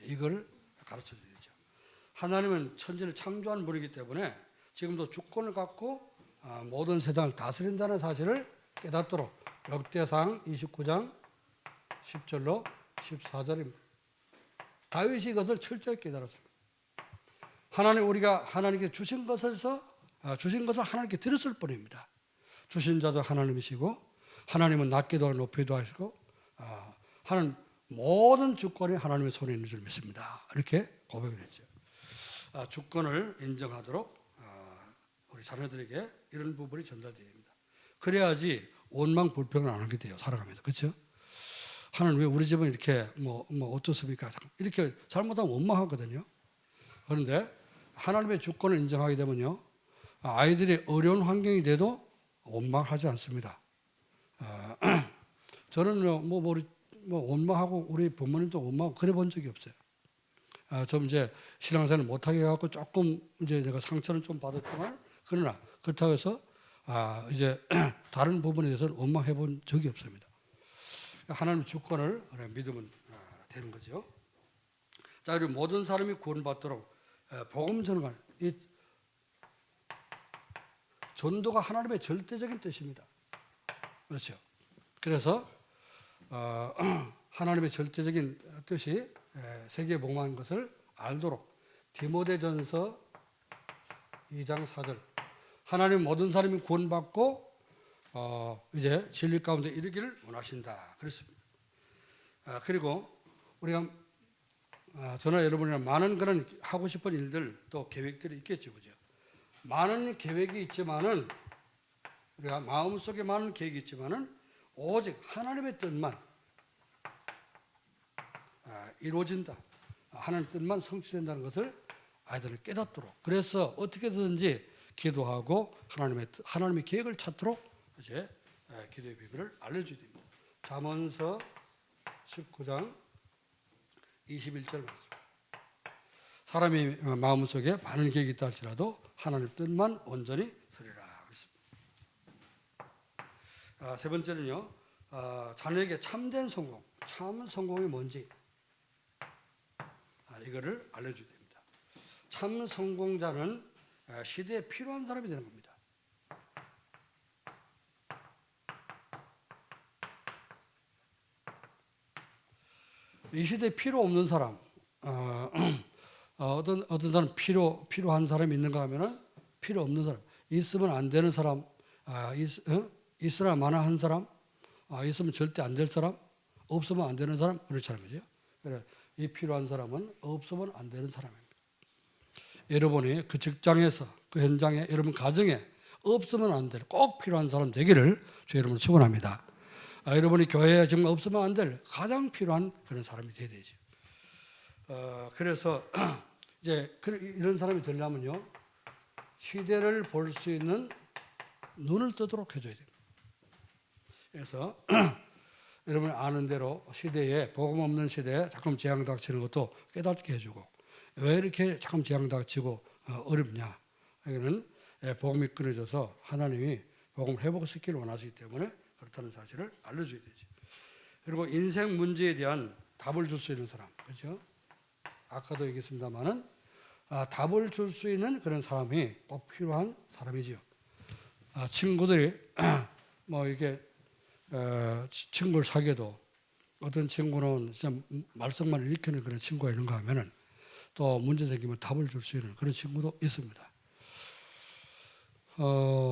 이걸 가르쳐 드리죠. 하나님은 천지를 창조한 분이기 때문에 지금도 주권을 갖고 모든 세상을 다스린다는 사실을 깨닫도록 역대상 29장 10절로 14절입니다. 다윗이 이것을 철저히 깨달았습니다. 우리가 하나님께 주신 것을 하나님께 드렸을 뿐입니다. 주신 자도 하나님이시고 하나님은 낮게도 높이도 하시고 하는 모든 주권이 하나님의 손에 있는 줄 믿습니다. 이렇게 고백을 했죠. 주권을 인정하도록 우리 자녀들에게 이런 부분이 전달되어야 됩니다. 그래야지 원망 불평을 안 하게 돼요. 살아가면서. 그렇죠? 하나님 왜 우리 집은 이렇게 어떻습니까? 이렇게 잘못하면 원망하거든요. 그런데 하나님의 주권을 인정하게 되면요. 아이들이 어려운 환경이 돼도 원망하지 않습니다. 저는 원망하고 우리 부모님도 원망하고 그래 본 적이 없어요. 좀 이제 신앙생활을 못하게 해갖고 조금 이제 제가 상처를 좀 받았지만 그러나 그렇다고 해서 이제 다른 부분에 대해서는 원망해 본 적이 없습니다. 하나님의 주권을 믿으면 되는 거죠. 자, 우리 모든 사람이 구원받도록 복음 전하는 이 전도가 하나님의 절대적인 뜻입니다. 그렇죠. 그래서 하나님의 절대적인 뜻이 세계에 복음하는 것을 알도록 디모데전서 2장 4절 하나님 모든 사람이 구원받고 이제 진리 가운데 이르기를 원하신다 그랬습니다. 그리고 우리가 저나 여러분이랑 많은 그런 하고 싶은 일들 또 계획들이 있겠죠, 그죠? 많은 계획이 있지만은 우리가 마음속에 많은 계획이 있지만은 오직 하나님의 뜻만 이루어진다. 하나님의 뜻만 성취된다는 것을 아이들을 깨닫도록. 그래서 어떻게든지 기도하고 하나님의 계획을 찾도록 이제 기도의 비밀을 알려줘야 됩니다. 잠언서 19장 21절 말씀. 사람이 마음속에 많은 계획이 있다 할지라도 하나님의 뜻만 온전히 서리라. 세 번째는요, 자녀에게 참된 성공, 참 성공이 뭔지 이거를 알려줘야 됩니다. 참 성공자는 시대에 필요한 사람이 되는 겁니다. 이 시대에 필요 없는 사람, 어떤 사람 필요한 사람이 있는가 하면은 필요 없는 사람, 있으면 안 되는 사람, 있으나 마나한 사람, 있으면 절대 안 될 사람, 없으면 안 되는 사람, 그렇잖아요. 그죠? 그래, 이 필요한 사람은 없으면 안 되는 사람입니다. 여러분이 그 직장에서, 그 현장에, 여러분 가정에 없으면 안 될, 꼭 필요한 사람 되기를 주 여러분을 축원합니다. 여러분이 교회에 정말 없으면 안 될 가장 필요한 그런 사람이 돼야 되죠. 그래서 이제 이런 사람이 되려면요, 시대를 볼 수 있는 눈을 뜨도록 해줘야 됩니다. 그래서 여러분 아는 대로 시대에, 복음 없는 시대에 자꾸 재앙 닥치는 것도 깨닫게 해주고, 왜 이렇게 자꾸 재앙 닥치고 어렵냐, 이거는 복음이 끊어져서 하나님이 복음을 회복시키기를 원하시기 때문에 그렇다는 사실을 알려줘야 되지. 그리고 인생 문제에 대한 답을 줄 수 있는 사람, 그렇죠? 아까도 얘기했습니다만은 답을 줄 수 있는 그런 사람이 꼭 필요한 사람이지요. 친구들이 뭐 이게 친구를 사귀어도 어떤 친구는 진짜 말썽만 일으키는 그런 친구가 있는가 하면은 또 문제 생기면 답을 줄 수 있는 그런 친구도 있습니다.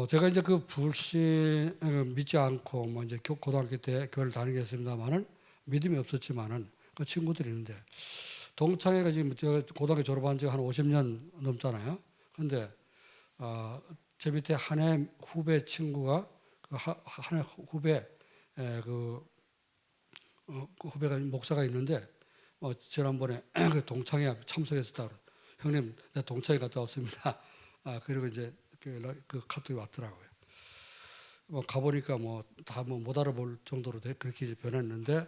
제가 이제 그 불신 믿지 않고 뭐 이제 고등학교 때 교회를 다니게 했습니다만은 믿음이 없었지만은 그 친구들이 있는데, 동창회가 지금 제가 고등학교 졸업한 지가 한 50년 넘잖아요. 근데 제 밑에 한 해 후배 친구가 한 해 후배 그 후배가 목사가 있는데 지난번에 그 동창회 참석했었다. 형님, 내가 동창회 갔다 왔습니다. 그리고 이제 그 카톡이 왔더라고요. 뭐 가보니까 뭐 다 뭐 못 알아볼 정도로 그렇게 이제 변했는데,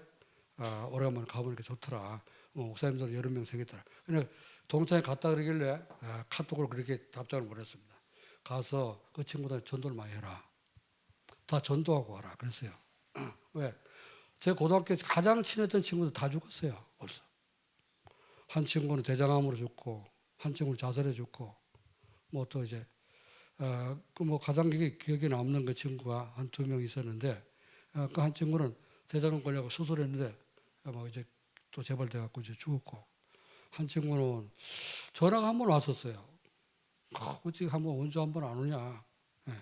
오래간만에 가보니까 좋더라. 목사님들 여러 명 생겼더라. 그냥 동창회 갔다 그러길래 카톡으로 그렇게 답장을 보냈습니다. 가서 그 친구들 전도를 많이 해라. 다 전도하고 와라. 그랬어요. 왜? 제 고등학교 가장 친했던 친구들 다 죽었어요. 벌써. 한 친구는 대장암으로 죽고, 한 친구는 자살해 죽고, 뭐 또 이제 그 뭐 가장 기억에 남는 그 친구가 한 2명 있었는데, 그 한 친구는 대장암 걸려고 수술했는데 뭐 이제 또 재발돼 갖고 이제 죽었고, 한 친구는 전화가 한 번 왔었어요. 어떻게 한번 원주 한번 안 오냐. 예.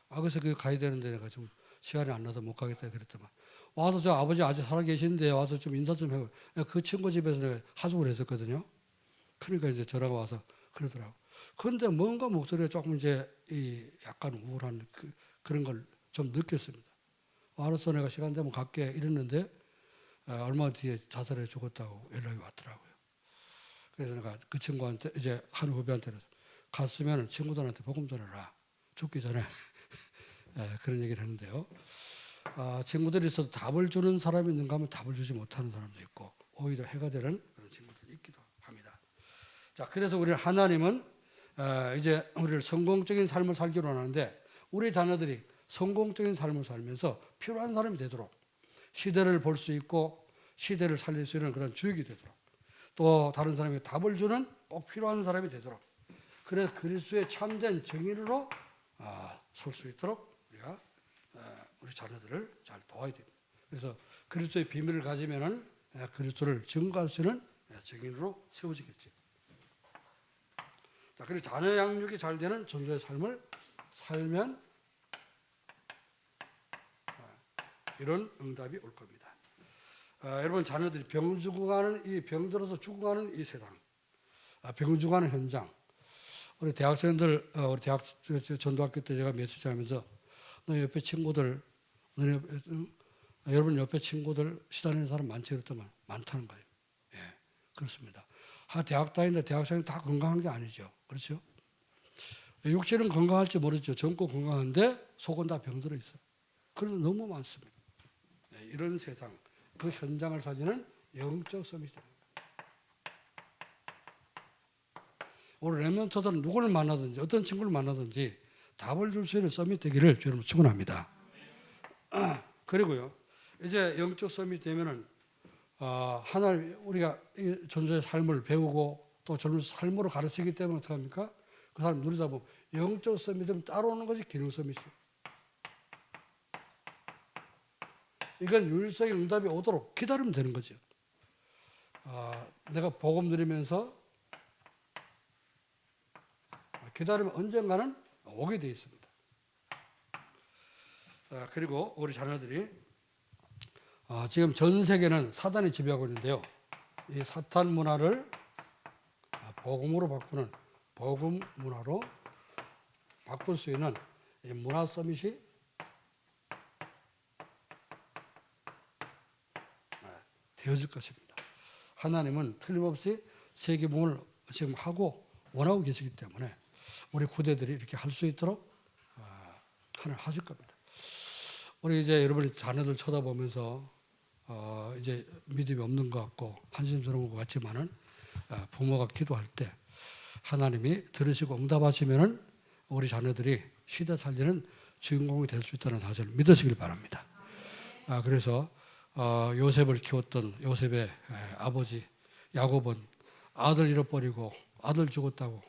그래서 그 가야 되는데 내가 좀 시간이 안 나서 못 가겠다 그랬더만, 와서 저 아버지 아직 살아 계신데 와서 좀 인사 좀 해요. 그 친구 집에서 내가 하숙을 했었거든요. 그러니까 이제 전화가 와서 그러더라고. 그런데 뭔가 목소리가 조금 이제 약간 우울한 그런 걸 좀 느꼈습니다. 알았어, 내가 시간 되면 갈게 이랬는데 얼마 뒤에 자살해 죽었다고 연락이 왔더라고요. 그래서 내가 그 친구한테, 이제 한 후배한테는 갔으면 친구들한테 복음 전해라. 죽기 전에. 그런 얘기를 했는데요. 친구들이 있어도 답을 주는 사람이 있는가 하면 답을 주지 못하는 사람도 있고, 오히려 해가 되는 그런 친구들이 있기도 합니다. 자, 그래서 우리 하나님은 이제 우리를 성공적인 삶을 살기로 하는데, 우리 자녀들이 성공적인 삶을 살면서 필요한 사람이 되도록, 시대를 볼 수 있고 시대를 살릴 수 있는 그런 주역이 되도록, 또 다른 사람에게 답을 주는 꼭 필요한 사람이 되도록, 그래서 그리스도의 참된 증인으로 설 수 있도록 우리가 우리 자녀들을 잘 도와야 됩니다. 그래서 그리스도의 비밀을 가지면은 그리스도를 증거할 수 있는 증인으로 세워지겠지. 자, 그리고 자녀 양육이 잘 되는 전도의 삶을 살면 이런 응답이 올 겁니다. 여러분, 자녀들이 병 죽어가는 이 병들어서 죽어가는 이 세상, 병 죽어가는 현장. 우리 대학생들, 우리 대학 전도학교 때 제가 메시지하면서 너 옆에 친구들, 여러분 옆에 친구들 시달리는 사람 많지 그랬더만 많다는 거예요. 예, 그렇습니다. 대학 다니는데 대학생이 다 건강한 게 아니죠. 그렇죠? 육체는 건강할지 모르죠. 젊고 건강한데 속은 다 병들어 있어요. 그래서 너무 많습니다. 이런 세상, 그 현장을 살리는 영적 서밋입니다. 오늘 렘넌트들은 누구를 만나든지 어떤 친구를 만나든지 답을 줄 수 있는 서밋 되기를 여러분 축원합니다. 그리고요, 이제 영적 서밋 되면은 하나님, 우리가 전도의 삶을 배우고 또 젊은 삶으로 가르치기 때문에 어떻게 합니까? 그 사람 누리다 보면 영적 서밋은 따라오는 것이 기능 서밋이에요. 이건 윤리적인 응답이 오도록 기다리면 되는 거죠. 내가 복음 누리면서 기다리면 언젠가는 오게 되어 있습니다. 그리고 우리 자녀들이 지금 전 세계는 사단이 지배하고 있는데요. 이 사탄 문화를 복음으로 바꾸는 복음 문화로 바꿀 수 있는 이 문화 서밋이 되어질 것입니다. 하나님은 틀림없이 세계복음을 지금 하고 원하고 계시기 때문에 우리 후대들이 이렇게 할 수 있도록 하나님 하실 겁니다. 우리 이제 여러분이 자녀들 쳐다보면서 이제 믿음이 없는 것 같고 한심스러운 것 같지만은 부모가 기도할 때 하나님이 들으시고 응답하시면은 우리 자녀들이 시대 살리는 주인공이 될 수 있다는 사실을 믿으시길 바랍니다. 그래서 요셉을 키웠던 요셉의 아버지 야곱은 아들 잃어버리고 아들 죽었다고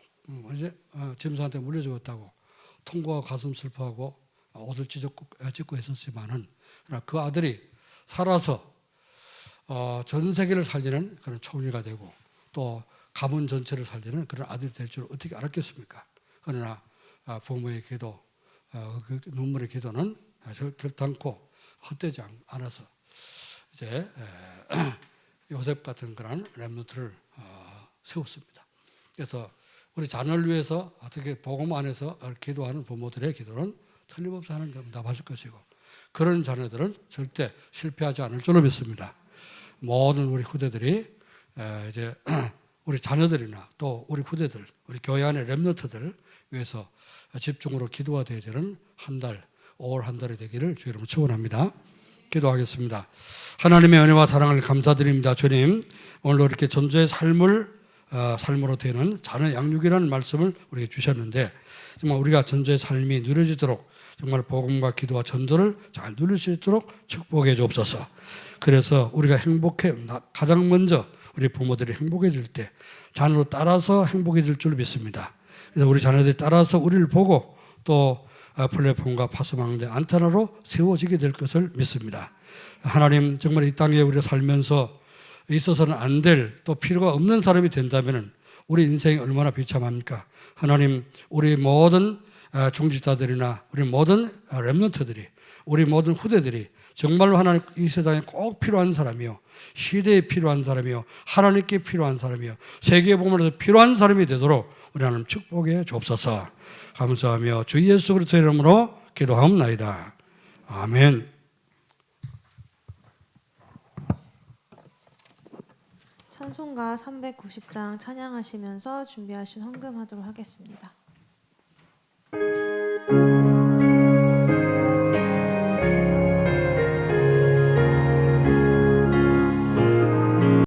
이제 짐승한테 물려 죽었다고 통곡하고 가슴 슬퍼하고 옷을 찢고 했었지만은 그 아들이 살아서 전 세계를 살리는 그런 총리가 되고 또 가문 전체를 살리는 그런 아들이 될 줄 어떻게 알았겠습니까? 그러나 부모의 기도, 그 눈물의 기도는 결단코 헛되지 않아서 이제 요셉 같은 그런 렘넌트를 세웠습니다. 그래서 우리 자녀를 위해서 어떻게 복음 안에서 기도하는 부모들의 기도는 틀림없이 하나님 응답하실 것이고 그런 자녀들은 절대 실패하지 않을 줄로 믿습니다. 모든 우리 후대들이 이제 우리 자녀들이나 또 우리 후대들, 우리 교회 안의 렘넌트들 위해서 집중으로 기도가 되어야 되는 한 달, 5월 한 달이 되기를 주의 이름으로 축원합니다. 기도하겠습니다. 하나님의 은혜와 사랑을 감사드립니다. 주님, 오늘도 이렇게 존재의 삶으로 되는 자녀 양육이라는 말씀을 우리에게 주셨는데 정말 우리가 존재의 삶이 누려지도록 정말 복음과 기도와 전도를 잘 누릴 수 있도록 축복해 주옵소서. 그래서 우리가 가장 먼저 우리 부모들이 행복해질 때 자녀로 따라서 행복해질 줄 믿습니다. 그래서 우리 자녀들이 따라서 우리를 보고 또 플랫폼과 파수망대 안테나로 세워지게 될 것을 믿습니다. 하나님 정말 이 땅에 우리가 살면서 있어서는 안 될 또 필요가 없는 사람이 된다면 우리 인생이 얼마나 비참합니까? 하나님 우리 모든 중직자들이나 우리 모든 렘넌트들이 우리 모든 후대들이 정말로 하나님 이 세상에 꼭 필요한 사람이요 시대에 필요한 사람이요 하나님께 필요한 사람이요 세계에 보면서 필요한 사람이 되도록 우리 하나님 축복해 주옵소서. 감사하며 주 예수 그리스도의 이름으로 기도하옵나이다. 아멘. 찬송가 390장 찬양하시면서 준비하신 헌금하도록 하겠습니다.